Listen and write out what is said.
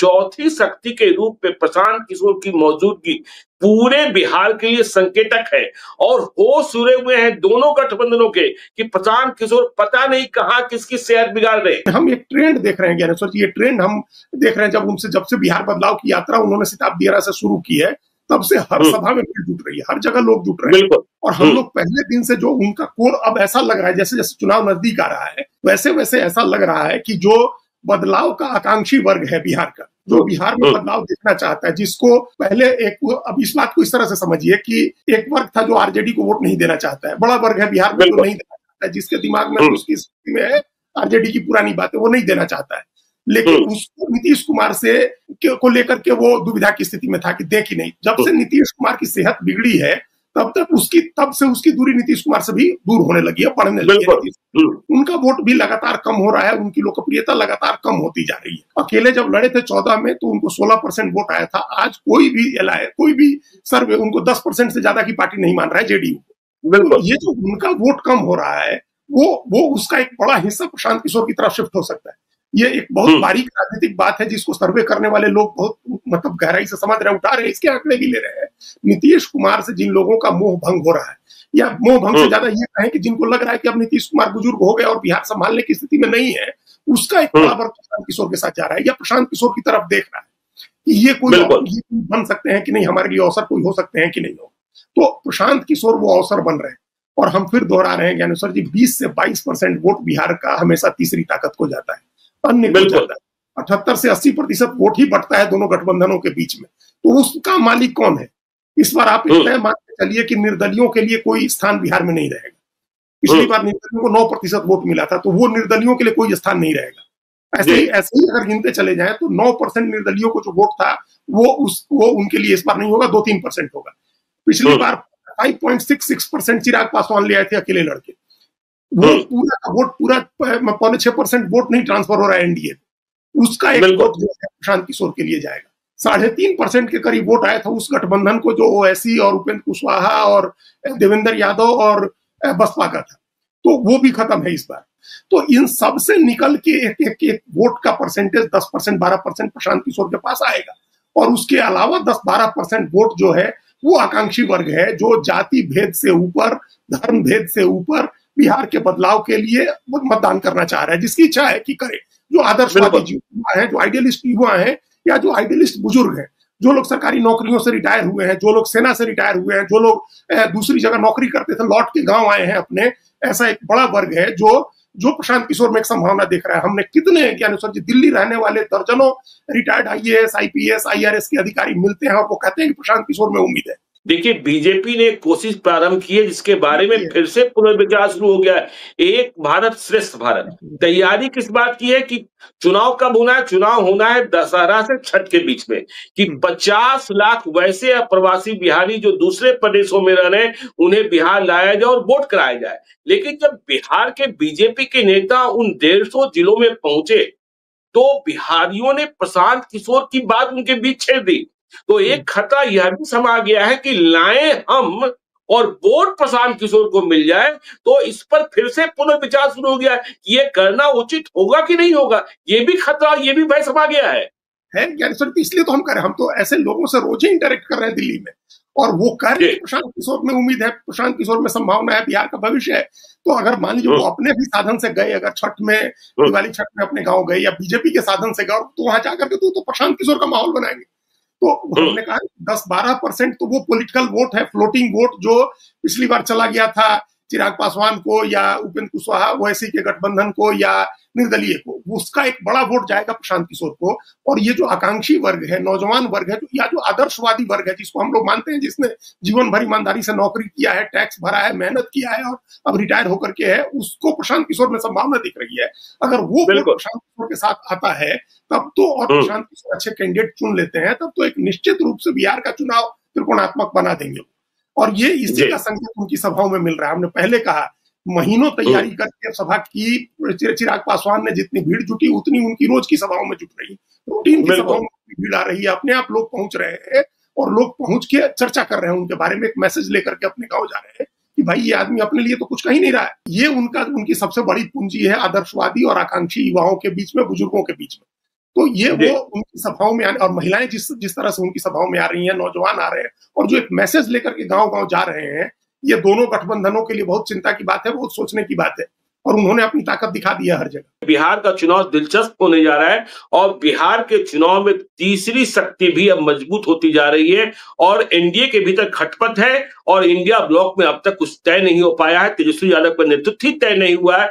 चौथी शक्ति के रूप में प्रशांत किशोर की मौजूदगी पूरे बिहार के लिए संकेतक है और होश उड़े हुए हैं दोनों गठबंधनों के कि प्रशांत किशोर पता नहीं कहां किसकी सेहत बिगाड़ रहे हैं। हम एक ट्रेंड देख रहे हैं ज्ञानेश्वर जी, ये ट्रेंड हम देख रहे हैं जब से बिहार बदलाव की यात्रा उन्होंने शताब्दी एरा से शुरू की है, तब से हर सभा में भीड़ जुट रही है, हर जगह लोग जुट रहे हैं। और हम लोग पहले दिन से जो उनका कोर अब ऐसा लग रहा है, जैसे जैसे चुनाव नजदीक आ रहा है वैसे वैसे ऐसा लग रहा है कि जो बदलाव का आकांक्षी वर्ग है बिहार का, जो बिहार में बदलाव देखना चाहता है, जिसको पहले अब इस बात को इस तरह से समझिए कि एक वर्ग था जो आरजेडी को वोट नहीं देना चाहता है, बड़ा वर्ग है बिहार में जो नहीं देना चाहता है, जिसके दिमाग में उसकी स्थिति में है आरजेडी की पुरानी बातें वो नहीं देना चाहता है। लेकिन उसको नीतीश कुमार से को लेकर के वो दुविधा की स्थिति में था कि देख ही नहीं, जब से नीतीश कुमार की सेहत बिगड़ी है तब से उसकी दूरी नीतीश कुमार से भी दूर होने लगी है, बढ़ने लगी है। उनका वोट भी लगातार कम हो रहा है, उनकी लोकप्रियता लगातार कम होती जा रही है। अकेले जब लड़े थे 14 में तो उनको 16% वोट आया था। आज कोई भी सर्वे उनको 10% से ज्यादा की पार्टी नहीं मान रहा है, जेडीयू को। ये जो उनका वोट कम हो रहा है वो उसका एक बड़ा हिस्सा प्रशांत किशोर की तरफ शिफ्ट हो सकता है। ये एक बहुत बारीक राजनीतिक बात है जिसको सर्वे करने वाले लोग बहुत मतलब गहराई से समझ रहे, उठा रहे, इसके आंकड़े भी ले रहे हैं। नीतीश कुमार से जिन लोगों का मोह भंग हो रहा है, या मोह भंग से ज्यादा ये कहें कि जिनको लग रहा है कि अब नीतीश कुमार बुजुर्ग हो गए और बिहार संभालने की स्थिति में नहीं है, उसका एक बड़ा वर्ग प्रशांत किशोर के साथ जा रहा है या प्रशांत किशोर की तरफ देख रहा है कि ये कोई बन सकते हैं कि नहीं, हमारे लिए अवसर कोई हो सकते हैं कि नहीं हो। तो प्रशांत किशोर वो अवसर बन रहे हैं। और हम फिर दोहरा रहे हैं ज्ञानेश्वर जी, 20 से 22% वोट बिहार का हमेशा तीसरी ताकत को जाता है, अन्य को जाता है। 78 से 80% वोट ही बढ़ता है दोनों गठबंधनों के बीच में। तो उसका मालिक कौन है? इस बार आप तय मान के चलिए कि निर्दलियों के लिए कोई स्थान बिहार में नहीं रहेगा। पिछली बार निर्दलियों को 9% वोट मिला था, तो वो निर्दलियों के लिए कोई स्थान नहीं रहेगा। ऐसे ही अगर गिनते चले जाएं तो 9% निर्दलियों को जो वोट था वो उनके लिए इस बार नहीं होगा, 2-3% होगा। पिछली बार 5.66% चिराग पासवान ले आए थे अकेले लड़के। वो पूरा का वोट, पूरा 5.6% वोट नहीं ट्रांसफर हो रहा है एनडीए, उसका एक वोट जो है प्रशांत किशोर के लिए जाएगा। 3.5% के करीब वोट आया था उस गठबंधन को जो ओवैसी और उपेंद्र कुशवाहा और देवेंद्र यादव और बसपा का था, तो वो भी खत्म है इस बार। तो इन सब से निकल के एक वोट का परसेंटेज 10% 12% प्रशांत किशोर के पास आएगा। और उसके अलावा 10-12% वोट जो है वो आकांक्षी वर्ग है, जो जाति भेद से ऊपर, धर्म भेद से ऊपर बिहार के बदलाव के लिए मतदान करना चाह रहा है, जिसकी इच्छा है कि करे। जो आदर्शवादी युवा है, जो आइडियलिस्ट युवा है, या जो आइडियलिस्ट बुजुर्ग है, जो लोग सरकारी नौकरियों से रिटायर हुए हैं, जो लोग सेना से रिटायर हुए हैं, जो लोग दूसरी जगह नौकरी करते थे लौट के गांव आए हैं अपने, ऐसा एक बड़ा वर्ग है जो प्रशांत किशोर में एक संभावना देख रहा है। हमने कितने ज्ञानेश्वर जी दिल्ली रहने वाले दर्जनों रिटायर्ड आईएएस, आईपीएस, आईआरएस के अधिकारी मिलते हैं और वो कहते हैं कि प्रशांत किशोर में उम्मीद है। देखिए, बीजेपी ने कोशिश प्रारंभ की है जिसके बारे में फिर से पुनर्विचार शुरू हो गया है। एक भारत श्रेष्ठ भारत। तैयारी किस बात की है कि चुनाव कब होना है? चुनाव होना है दशहरा से छठ के बीच में, कि 50 लाख वैसे अप्रवासी बिहारी जो दूसरे प्रदेशों में रह रहे हैं उन्हें बिहार लाया जाए और वोट कराया जाए। लेकिन जब बिहार के बीजेपी के नेता उन 150 जिलों में पहुंचे तो बिहारियों ने प्रशांत किशोर की बात उनके बीच छेड़ दी। तो एक खतरा यह भी समा गया है कि लाएं हम और वोट प्रशांत किशोर को मिल जाए, तो इस पर फिर से पुनर्विचार शुरू हो गया है कि ये करना उचित होगा कि नहीं होगा। ये भी खतरा, ये भी भय समा गया है ज्ञानेश्वर। इसलिए तो हम कर रहे हैं, हम तो ऐसे लोगों से रोज ही इंटरेक्ट कर रहे हैं दिल्ली में, और वो कह रहे हैं प्रशांत किशोर में उम्मीद है, प्रशांत किशोर में संभावना है, बिहार का भविष्य है। तो अगर मान लीजिए वो अपने भी साधन से गए, अगर छठ में, दिवाली छठ में अपने गाँव गए, या बीजेपी के साधन से गए, तो वहां जाकर के तो प्रशांत किशोर का माहौल बनाएंगे। तो हमने कहा 10-12% तो वो पॉलिटिकल वोट है, फ्लोटिंग वोट, जो पिछली बार चला गया था चिराग पासवान को या उपेंद्र कुशवाहा ओवैसी के गठबंधन को या निर्दलीय को, उसका एक बड़ा वोट जाएगा प्रशांत किशोर को। और ये जो आकांक्षी वर्ग है, नौजवान वर्ग है, या जो आदर्शवादी वर्ग है, जिसको हम लोग मानते हैं, जिसने जीवन भर ईमानदारी से नौकरी किया है, टैक्स भरा है, मेहनत किया है और अब रिटायर होकर के है, उसको प्रशांत किशोर में संभावना दिख रही है। अगर वो प्रशांत किशोर के साथ आता है तब तो, और प्रशांत किशोर अच्छे कैंडिडेट चुन लेते हैं, तब तो एक निश्चित रूप से बिहार का चुनाव त्रिकोणात्मक बना देंगे। और ये इसी का संकेत उनकी सभाओं में मिल रहा है। हमने पहले कहा, महीनों तैयारी करके सभा की, चिराग पासवान ने जितनी भीड़ जुटी उतनी उनकी रोज की सभाओं में जुट रही, रूटीन की सभाओं में भीड़ आ रही है, अपने आप लोग पहुंच रहे हैं और लोग पहुंच के चर्चा कर रहे हैं उनके बारे में, एक मैसेज लेकर के अपने गाँव जा रहे हैं कि भाई ये आदमी अपने लिए तो कुछ कह ही नहीं रहा है। ये उनकी सबसे बड़ी पूंजी है आदर्शवादी और आकांक्षी युवाओं के बीच में, बुजुर्गों के बीच में। तो ये वो उनकी सभाओं में और महिलाएं जिस तरह से उनकी सभाओं में आ रही हैं, नौजवान आ रहे हैं और जो एक मैसेज लेकर के गांव-गांव जा रहे हैं, ये दोनों गठबंधनों के लिए बहुत चिंता की बात है, बहुत सोचने की बात है और उन्होंने अपनी ताकत दिखा दी है हर जगह। बिहार का चुनाव दिलचस्प होने जा रहा है और बिहार के चुनाव में तीसरी शक्ति भी अब मजबूत होती जा रही है और एनडीए के भीतर खटपट है और इंडिया ब्लॉक में अब तक कुछ तय नहीं हो पाया है। तेजस्वी यादव का नेतृत्व ही तय नहीं हुआ है।